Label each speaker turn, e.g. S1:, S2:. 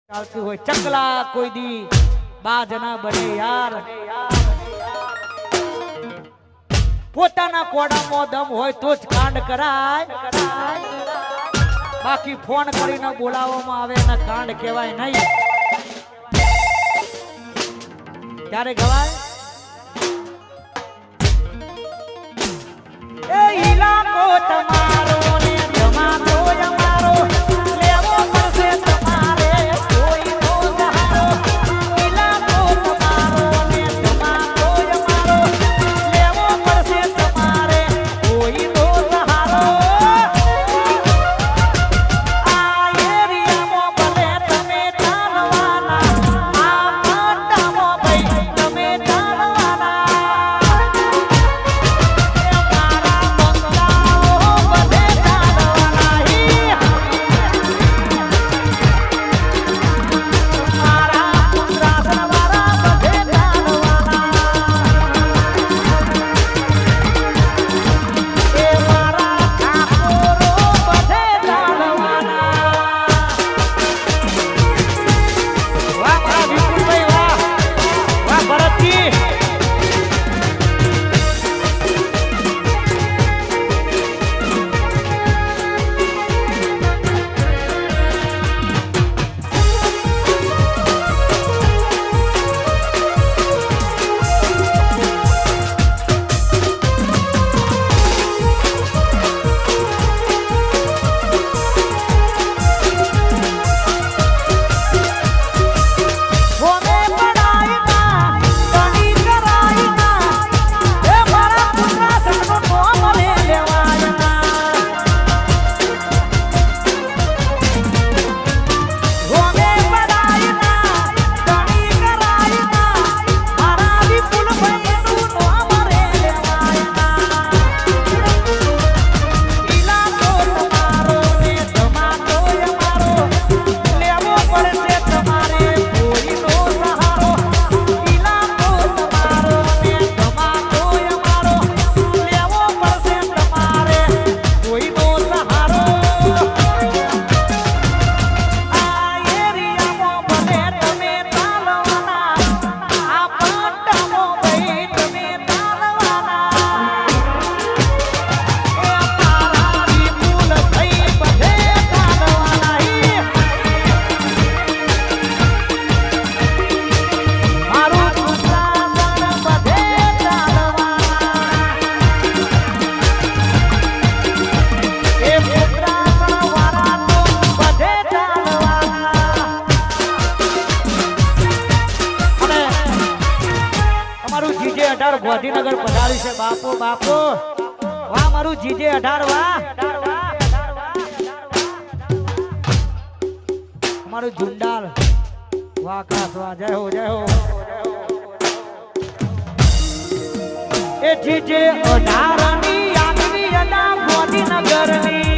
S1: ચાલતી હોય ચકલા કોઈ દી બાજ ના બને યાર પોતાના કોડામાં દમ હોય તો જ કાંડ કરાય બાકી ફોન કરીને બોલાવવામાં આવે ને કાંડ કહેવાય નહીં ત્યારે ગવાય એ ઈલાકો તમારો ને જમાનો અમારો લેવો પડશે તમારે કોઈ નો સહારો ઈલાકો તમારો ને જમાનો અમારો લેવો પડશે તમારે કોઈ નો સહારો આ એરિયામાં ભલે તમે ચાલવાના આ પટ્ટામાં ભાઈ તમે ચાલવાના ગાંધીનગર પધારી છે બાપો બાપો વાહ મારું જીજે 18 વાહ અમારું ઝુંડાલ વાહ કાસ વાહ જય હો એ જીજે 18 ની આગવી અડા ગાંધીનગર ની